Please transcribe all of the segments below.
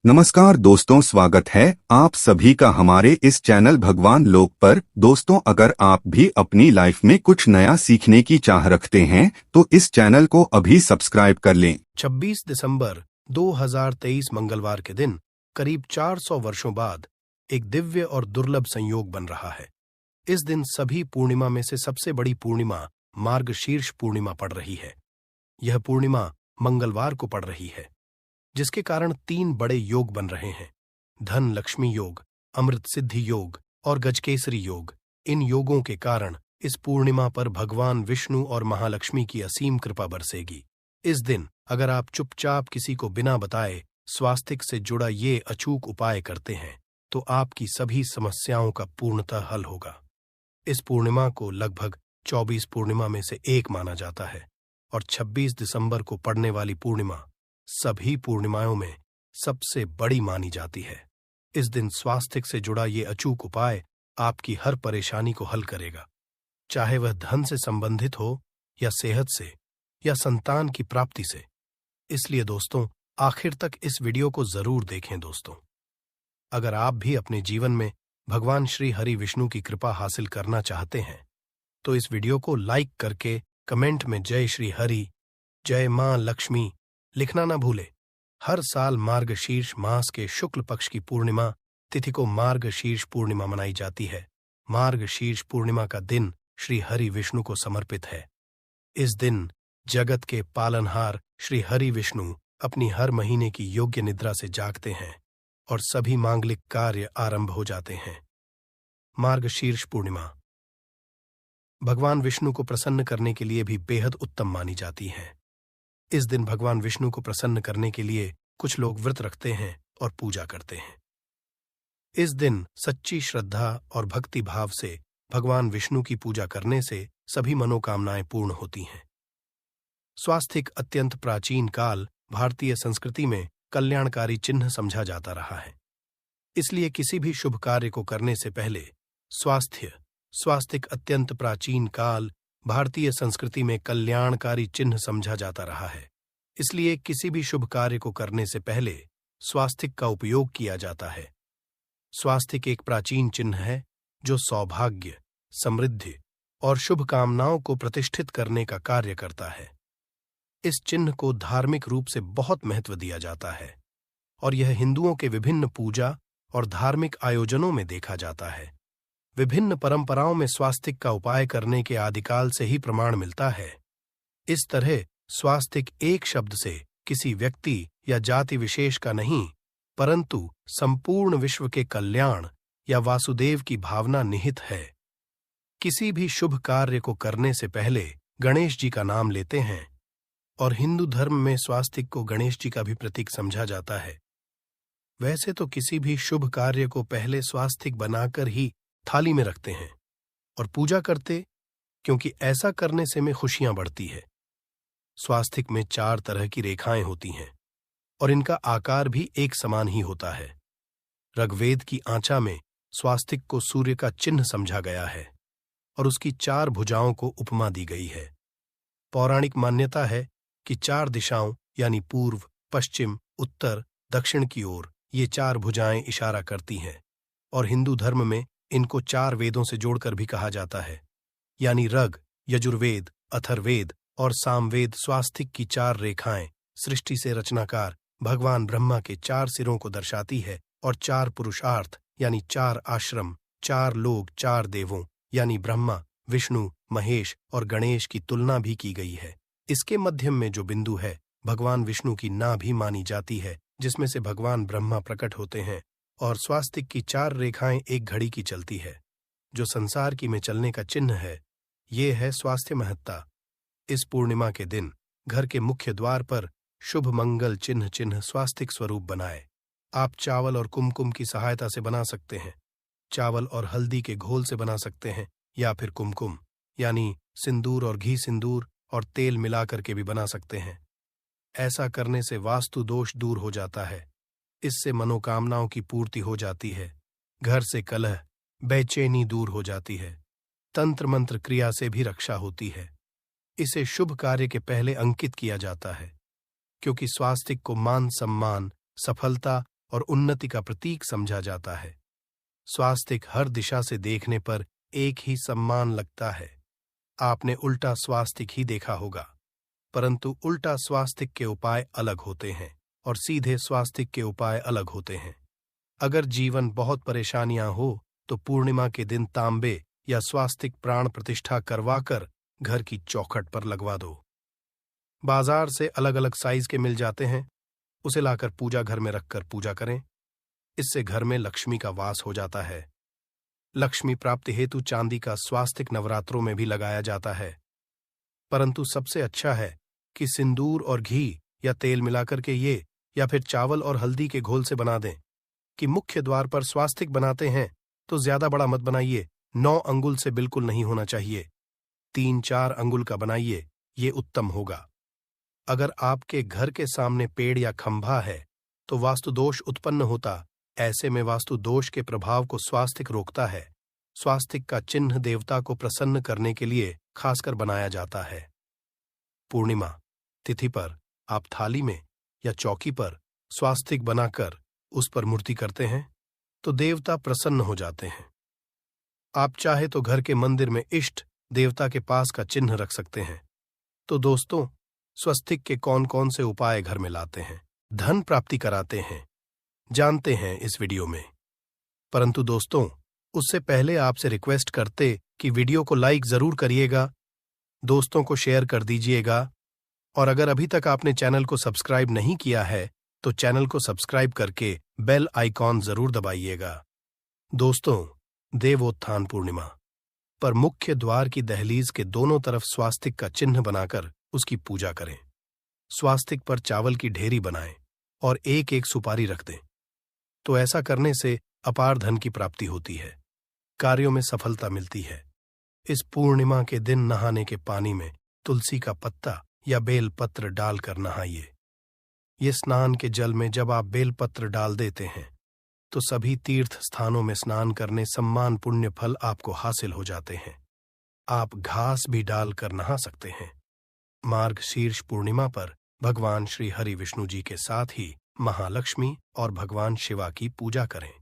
नमस्कार दोस्तों, स्वागत है आप सभी का हमारे इस चैनल भगवान लोक पर। दोस्तों, अगर आप भी अपनी लाइफ में कुछ नया सीखने की चाह रखते हैं तो इस चैनल को अभी सब्सक्राइब कर लें। 26 दिसंबर 2023 मंगलवार के दिन करीब 400 वर्षों बाद एक दिव्य और दुर्लभ संयोग बन रहा है। इस दिन सभी पूर्णिमा में से सबसे बड़ी पूर्णिमा मार्गशीर्ष पूर्णिमा पड़ रही है। यह पूर्णिमा मंगलवार को पड़ रही है, जिसके कारण 3 बड़े योग बन रहे हैं: धन लक्ष्मी योग, अमृत सिद्धि योग और गजकेसरी योग। इन योगों के कारण इस पूर्णिमा पर भगवान विष्णु और महालक्ष्मी की असीम कृपा बरसेगी। इस दिन अगर आप चुपचाप किसी को बिना बताए स्वास्तिक से जुड़ा ये अचूक उपाय करते हैं तो आपकी सभी समस्याओं का पूर्णतः हल होगा। इस पूर्णिमा को लगभग 24 पूर्णिमा में से एक माना जाता है और 26 दिसंबर को पड़ने वाली पूर्णिमा सभी पूर्णिमाओं में सबसे बड़ी मानी जाती है। इस दिन स्वास्तिक से जुड़ा ये अचूक उपाय आपकी हर परेशानी को हल करेगा, चाहे वह धन से संबंधित हो या सेहत से या संतान की प्राप्ति से। इसलिए दोस्तों, आखिर तक इस वीडियो को जरूर देखें। दोस्तों, अगर आप भी अपने जीवन में भगवान श्री हरि विष्णु की कृपा हासिल करना चाहते हैं तो इस वीडियो को लाइक करके कमेंट में जय श्री हरि, जय मां लक्ष्मी लिखना ना भूले। हर साल मार्गशीर्ष मास के शुक्ल पक्ष की पूर्णिमा तिथि को मार्गशीर्ष पूर्णिमा मनाई जाती है। मार्गशीर्ष पूर्णिमा का दिन श्री हरि विष्णु को समर्पित है। इस दिन जगत के पालनहार श्री हरि विष्णु अपनी हर महीने की योग्य निद्रा से जागते हैं और सभी मांगलिक कार्य आरंभ हो जाते हैं। मार्गशीर्ष पूर्णिमा भगवान विष्णु को प्रसन्न करने के लिए भी बेहद उत्तम मानी जाती है। इस दिन भगवान विष्णु को प्रसन्न करने के लिए कुछ लोग व्रत रखते हैं और पूजा करते हैं। इस दिन सच्ची श्रद्धा और भक्ति भाव से भगवान विष्णु की पूजा करने से सभी मनोकामनाएं पूर्ण होती हैं। स्वास्तिक अत्यंत प्राचीन काल भारतीय संस्कृति में कल्याणकारी चिन्ह समझा जाता रहा है। इसलिए किसी भी शुभ कार्य को करने से पहले स्वास्तिक अत्यंत प्राचीन काल भारतीय संस्कृति में कल्याणकारी चिन्ह समझा जाता रहा है। इसलिए किसी भी शुभ कार्य को करने से पहले स्वास्तिक का उपयोग किया जाता है। स्वास्तिक एक प्राचीन चिन्ह है जो सौभाग्य, समृद्धि और शुभ कामनाओं को प्रतिष्ठित करने का कार्य करता है। इस चिन्ह को धार्मिक रूप से बहुत महत्व दिया जाता है और यह हिंदुओं के विभिन्न पूजा और धार्मिक आयोजनों में देखा जाता है। विभिन्न परंपराओं में स्वास्तिक का उपाय करने के आदिकाल से ही प्रमाण मिलता है। इस तरह स्वास्तिक एक शब्द से किसी व्यक्ति या जाति विशेष का नहीं, परंतु संपूर्ण विश्व के कल्याण या वासुदेव की भावना निहित है। किसी भी शुभ कार्य को करने से पहले गणेश जी का नाम लेते हैं और हिंदू धर्म में स्वास्तिक को गणेश जी का भी प्रतीक समझा जाता है। वैसे तो किसी भी शुभ कार्य को पहले स्वास्तिक बनाकर ही थाली में रखते हैं और पूजा करते, क्योंकि ऐसा करने से में खुशियां बढ़ती है। स्वास्तिक में 4 तरह की रेखाएं होती हैं और इनका आकार भी एक समान ही होता है। ऋग्वेद की आंचा में स्वास्तिक को सूर्य का चिन्ह समझा गया है और उसकी 4 भुजाओं को उपमा दी गई है। पौराणिक मान्यता है कि 4 दिशाओं यानी पूर्व, पश्चिम, उत्तर, दक्षिण की ओर ये 4 भुजाएं इशारा करती हैं और हिंदू धर्म में इनको 4 वेदों से जोड़कर भी कहा जाता है, यानी ऋग, यजुर्वेद, अथर्ववेद और सामवेद। स्वास्तिक की 4 रेखाएं सृष्टि से रचनाकार भगवान ब्रह्मा के 4 सिरों को दर्शाती है और 4 पुरुषार्थ यानी 4 आश्रम, 4 लोग, 4 देवों यानी ब्रह्मा, विष्णु, महेश और गणेश की तुलना भी की गई है। इसके मध्यम में जो बिंदु है भगवान विष्णु की नाभि मानी जाती है, जिसमें से भगवान ब्रह्मा प्रकट होते हैं। और स्वास्तिक की 4 रेखाएं एक घड़ी की चलती है, जो संसार की में चलने का चिन्ह है। ये है स्वास्थ्य महत्ता। इस पूर्णिमा के दिन घर के मुख्य द्वार पर शुभ मंगल चिन्ह स्वास्तिक स्वरूप बनाए। आप चावल और कुमकुम की सहायता से बना सकते हैं। चावल और हल्दी के घोल से बना सकते हैं या फिर कुमकुम यानी सिंदूर और घी सिंदूर और तेल मिलाकर के भी बना सकते हैं। ऐसा करने से वास्तु दोष दूर हो जाता है। इससे मनोकामनाओं की पूर्ति हो जाती है। घर से कलह, बेचैनी दूर हो जाती है। तंत्र मंत्र क्रिया से भी रक्षा होती है। इसे शुभ कार्य के पहले अंकित किया जाता है, क्योंकि स्वास्तिक को मान सम्मान, सफलता और उन्नति का प्रतीक समझा जाता है। स्वास्तिक हर दिशा से देखने पर एक ही सम्मान लगता है। आपने उल्टा स्वास्तिक ही देखा होगा, परंतु उल्टा स्वास्तिक के उपाय अलग होते हैं और सीधे स्वास्तिक के उपाय अलग होते हैं। अगर जीवन बहुत परेशानियां हो तो पूर्णिमा के दिन तांबे या स्वास्तिक प्राण प्रतिष्ठा करवाकर घर की चौखट पर लगवा दो। बाजार से अलग अलग साइज के मिल जाते हैं, उसे लाकर पूजा घर में रखकर पूजा करें। इससे घर में लक्ष्मी का वास हो जाता है। लक्ष्मी प्राप्ति हेतु चांदी का स्वास्तिक नवरात्रों में भी लगाया जाता है, परंतु सबसे अच्छा है कि सिंदूर और घी या तेल मिलाकर के ये या फिर चावल और हल्दी के घोल से बना दें। कि मुख्य द्वार पर स्वास्तिक बनाते हैं तो ज्यादा बड़ा मत बनाइए, 9 अंगुल से बिल्कुल नहीं होना चाहिए, 3-4 अंगुल का बनाइए, ये उत्तम होगा। अगर आपके घर के सामने पेड़ या खंभा है तो वास्तु दोष उत्पन्न होता। ऐसे में वास्तु दोष के प्रभाव को स्वास्तिक रोकता है। स्वास्तिक का चिन्ह देवता को प्रसन्न करने के लिए खासकर बनाया जाता है। पूर्णिमा तिथि पर आप थाली में या चौकी पर स्वास्तिक बनाकर उस पर मूर्ति करते हैं तो देवता प्रसन्न हो जाते हैं। आप चाहे तो घर के मंदिर में इष्ट देवता के पास का चिन्ह रख सकते हैं। तो दोस्तों, स्वस्तिक के कौन कौन से उपाय घर में लाते हैं, धन प्राप्ति कराते हैं, जानते हैं इस वीडियो में। परंतु दोस्तों, उससे पहले आपसे रिक्वेस्ट करते कि वीडियो को लाइक जरूर करिएगा, दोस्तों को शेयर कर दीजिएगा, और अगर अभी तक आपने चैनल को सब्सक्राइब नहीं किया है तो चैनल को सब्सक्राइब करके बेल आइकॉन जरूर दबाइएगा। दोस्तों, देवोत्थान पूर्णिमा पर मुख्य द्वार की दहलीज के दोनों तरफ स्वास्तिक का चिन्ह बनाकर उसकी पूजा करें। स्वास्तिक पर चावल की ढेरी बनाएं और एक एक सुपारी रख दें। तो ऐसा करने से अपार धन की प्राप्ति होती है, कार्यों में सफलता मिलती है। इस पूर्णिमा के दिन नहाने के पानी में तुलसी का पत्ता या बेल पत्र डालकर नहाइए। ये स्नान के जल में जब आप बेल पत्र डाल देते हैं तो सभी तीर्थ स्थानों में स्नान करने सम्मान पुण्य फल आपको हासिल हो जाते हैं। आप घास भी डालकर नहा सकते हैं। मार्गशीर्ष पूर्णिमा पर भगवान श्री हरि विष्णु जी के साथ ही महालक्ष्मी और भगवान शिवा की पूजा करें।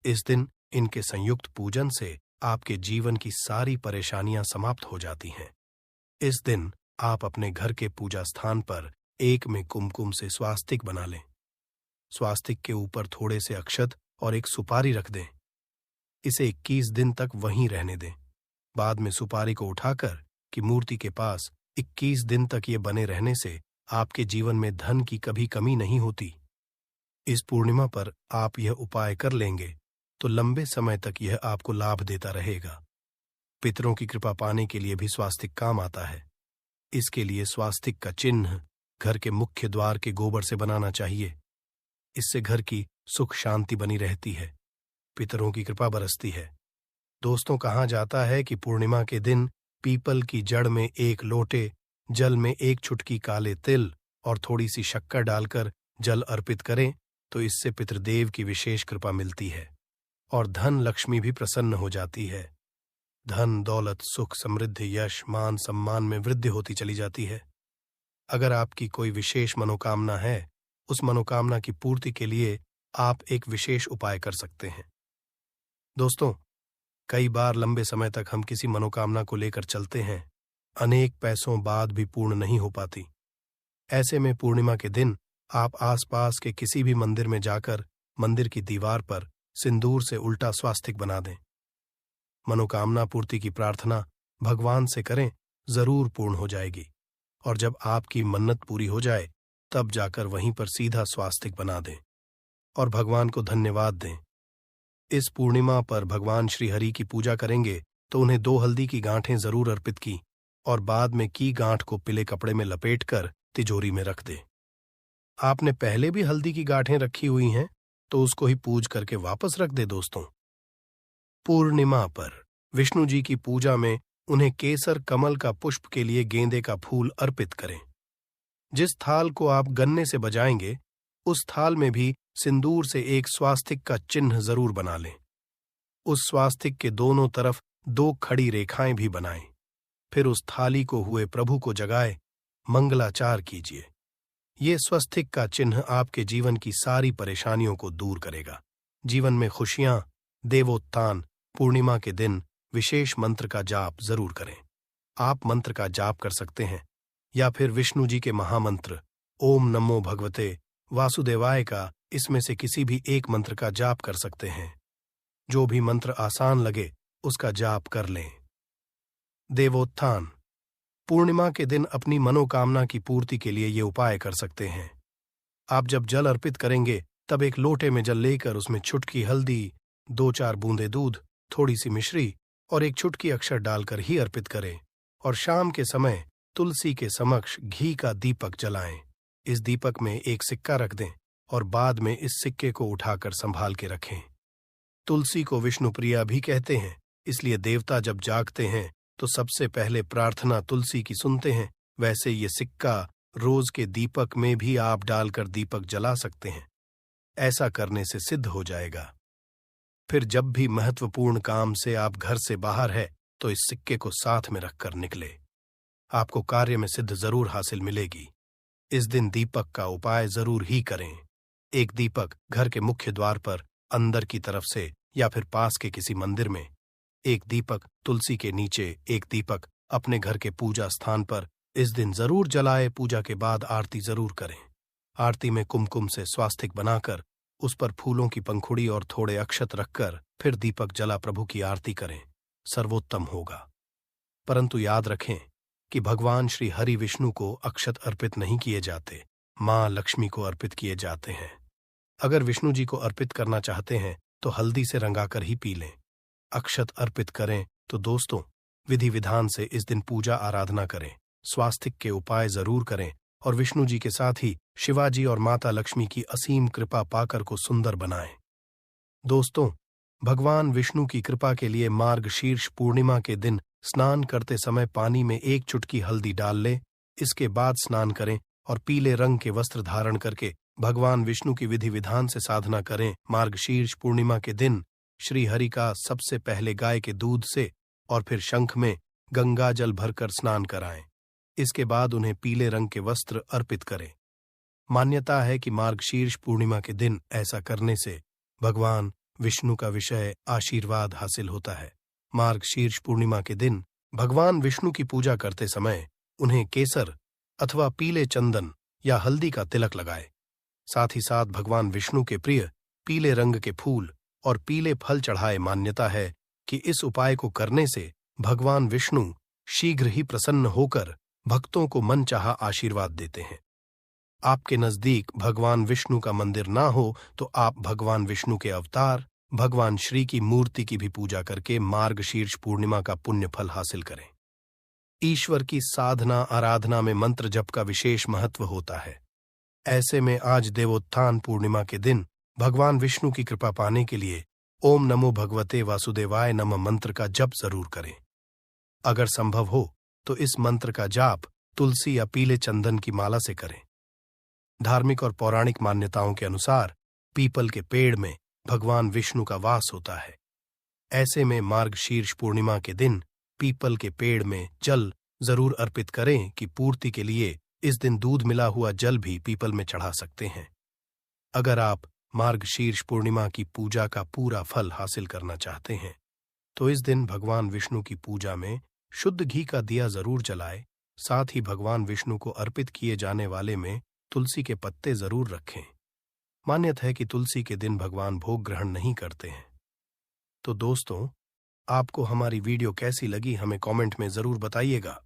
इस दिन इनके संयुक्त पूजन से आपके जीवन की सारी परेशानियां समाप्त हो जाती हैं। इस दिन आप अपने घर के पूजा स्थान पर एक में कुमकुम से स्वास्तिक बना लें। स्वास्तिक के ऊपर थोड़े से अक्षत और एक सुपारी रख दें। इसे 21 दिन तक वहीं रहने दें। बाद में सुपारी को उठाकर की मूर्ति के पास 21 दिन तक ये बने रहने से आपके जीवन में धन की कभी कमी नहीं होती। इस पूर्णिमा पर आप यह उपाय कर लेंगे तो लंबे समय तक यह आपको लाभ देता रहेगा। पितरों की कृपा पाने के लिए भी स्वास्तिक काम आता है। इसके लिए स्वास्तिक का चिन्ह घर के मुख्य द्वार के गोबर से बनाना चाहिए। इससे घर की सुख शांति बनी रहती है, पितरों की कृपा बरसती है। दोस्तों, कहा जाता है कि पूर्णिमा के दिन पीपल की जड़ में 1 लोटे जल में 1 चुटकी काले तिल और थोड़ी सी शक्कर डालकर जल अर्पित करें तो इससे पितृदेव की विशेष कृपा मिलती है और धन लक्ष्मी भी प्रसन्न हो जाती है। धन दौलत सुख समृद्धि यश मान सम्मान में वृद्धि होती चली जाती है। अगर आपकी कोई विशेष मनोकामना है, उस मनोकामना की पूर्ति के लिए आप एक विशेष उपाय कर सकते हैं। दोस्तों, कई बार लंबे समय तक हम किसी मनोकामना को लेकर चलते हैं, अनेक पैसों बाद भी पूर्ण नहीं हो पाती। ऐसे में पूर्णिमा के दिन आप आसपास के किसी भी मंदिर में जाकर मंदिर की दीवार पर सिंदूर से उल्टा स्वास्तिक बना दें। मनोकामना पूर्ति की प्रार्थना भगवान से करें, जरूर पूर्ण हो जाएगी। और जब आपकी मन्नत पूरी हो जाए तब जाकर वहीं पर सीधा स्वास्तिक बना दें और भगवान को धन्यवाद दें। इस पूर्णिमा पर भगवान श्री हरि की पूजा करेंगे तो उन्हें 2 हल्दी की गांठें जरूर अर्पित की और बाद में की गांठ को पीले कपड़े में लपेटकर तिजोरी में रख दें। आपने पहले भी हल्दी की गांठें रखी हुई हैं तो उसको ही पूज करके वापस रख दे। दोस्तों, पूर्णिमा पर विष्णु जी की पूजा में उन्हें केसर कमल का पुष्प के लिए गेंदे का फूल अर्पित करें। जिस थाल को आप गन्ने से बजाएंगे उस थाल में भी सिंदूर से एक स्वास्तिक का चिन्ह जरूर बना लें। उस स्वास्तिक के दोनों तरफ 2 खड़ी रेखाएं भी बनाएं। फिर उस थाली को हुए प्रभु को जगाए मंगलाचार कीजिए। ये स्वस्तिक का चिन्ह आपके जीवन की सारी परेशानियों को दूर करेगा। जीवन में खुशियां, देवोत्थान, पूर्णिमा के दिन विशेष मंत्र का जाप जरूर करें। आप मंत्र का जाप कर सकते हैं या फिर विष्णु जी के महामंत्र ओम नमो भगवते वासुदेवाय का इसमें से किसी भी एक मंत्र का जाप कर सकते हैं। जो भी मंत्र आसान लगे उसका जाप कर लें। देवोत्थान। पूर्णिमा के दिन अपनी मनोकामना की पूर्ति के लिए ये उपाय कर सकते हैं। आप जब जल अर्पित करेंगे तब एक लोटे में जल लेकर उसमें चुटकी हल्दी, 2-4 बूंदे दूध, थोड़ी सी मिश्री और एक चुटकी अक्षर डालकर ही अर्पित करें और शाम के समय तुलसी के समक्ष घी का दीपक जलाएं। इस दीपक में एक सिक्का रख दें और बाद में इस सिक्के को उठाकर संभाल के रखें। तुलसी को विष्णुप्रिया भी कहते हैं, इसलिए देवता जब जागते हैं तो सबसे पहले प्रार्थना तुलसी की सुनते हैं। वैसे ये सिक्का रोज के दीपक में भी आप डालकर दीपक जला सकते हैं। ऐसा करने से सिद्ध हो जाएगा। फिर जब भी महत्वपूर्ण काम से आप घर से बाहर है तो इस सिक्के को साथ में रखकर निकले। आपको कार्य में सिद्ध जरूर हासिल मिलेगी। इस दिन दीपक का उपाय जरूर ही करें। एक दीपक घर के मुख्य द्वार पर अंदर की तरफ से या फिर पास के किसी मंदिर में, एक दीपक तुलसी के नीचे, एक दीपक अपने घर के पूजा स्थान पर इस दिन जरूर जलाए। पूजा के बाद आरती जरूर करें। आरती में कुमकुम से स्वास्तिक बनाकर उस पर फूलों की पंखुड़ी और थोड़े अक्षत रखकर फिर दीपक जला प्रभु की आरती करें, सर्वोत्तम होगा। परंतु याद रखें कि भगवान श्री हरि विष्णु को अक्षत अर्पित नहीं किए जाते, मां लक्ष्मी को अर्पित किए जाते हैं। अगर विष्णु जी को अर्पित करना चाहते हैं तो हल्दी से रंगाकर ही पी लें। अक्षत अर्पित करें तो दोस्तों विधि विधान से इस दिन पूजा आराधना करें, स्वास्तिक के उपाय जरूर करें और विष्णु जी के साथ ही शिवाजी और माता लक्ष्मी की असीम कृपा पाकर को सुंदर बनाएं। दोस्तों, भगवान विष्णु की कृपा के लिए मार्गशीर्ष पूर्णिमा के दिन स्नान करते समय पानी में एक चुटकी हल्दी डाल लें। इसके बाद स्नान करें और पीले रंग के वस्त्र धारण करके भगवान विष्णु की विधि विधान से साधना करें। मार्गशीर्ष पूर्णिमा के दिन श्री हरि का सबसे पहले गाय के दूध से और फिर शंख में गंगा जल भरकर स्नान कराएं। इसके बाद उन्हें पीले रंग के वस्त्र अर्पित करें। मान्यता है कि मार्गशीर्ष पूर्णिमा के दिन ऐसा करने से भगवान विष्णु का विषय आशीर्वाद हासिल होता है। मार्गशीर्ष पूर्णिमा के दिन भगवान विष्णु की पूजा करते समय उन्हें केसर अथवा पीले चंदन या हल्दी का तिलक लगाए। साथ ही साथ भगवान विष्णु के प्रिय पीले रंग के फूल और पीले फल चढ़ाए। मान्यता है कि इस उपाय को करने से भगवान विष्णु शीघ्र ही प्रसन्न होकर भक्तों को मनचाहा आशीर्वाद देते हैं। आपके नजदीक भगवान विष्णु का मंदिर ना हो तो आप भगवान विष्णु के अवतार भगवान श्री की मूर्ति की भी पूजा करके मार्गशीर्ष पूर्णिमा का पुण्य फल हासिल करें। ईश्वर की साधना आराधना में मंत्र जप का विशेष महत्व होता है। ऐसे में आज देवोत्थान पूर्णिमा के दिन भगवान विष्णु की कृपा पाने के लिए ओम नमो भगवते वासुदेवाय नमः मंत्र का जप जरूर करें। अगर संभव हो तो इस मंत्र का जाप तुलसी या पीले चंदन की माला से करें। धार्मिक और पौराणिक मान्यताओं के अनुसार पीपल के पेड़ में भगवान विष्णु का वास होता है। ऐसे में मार्गशीर्ष पूर्णिमा के दिन पीपल के पेड़ में जल जरूर अर्पित करें कि पूर्ति के लिए इस दिन दूध मिला हुआ जल भी पीपल में चढ़ा सकते हैं। अगर आप मार्गशीर्ष पूर्णिमा की पूजा का पूरा फल हासिल करना चाहते हैं तो इस दिन भगवान विष्णु की पूजा में शुद्ध घी का दिया जरूर जलाएं। साथ ही भगवान विष्णु को अर्पित किए जाने वाले में तुलसी के पत्ते जरूर रखें। मान्यता है कि तुलसी के दिन भगवान भोग ग्रहण नहीं करते हैं। तो दोस्तों, आपको हमारी वीडियो कैसी लगी हमें कमेंट में जरूर बताइएगा।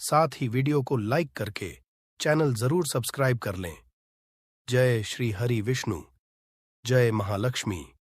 साथ ही वीडियो को लाइक करके चैनल जरूर सब्सक्राइब कर लें। जय श्री हरि विष्णु, जय महालक्ष्मी।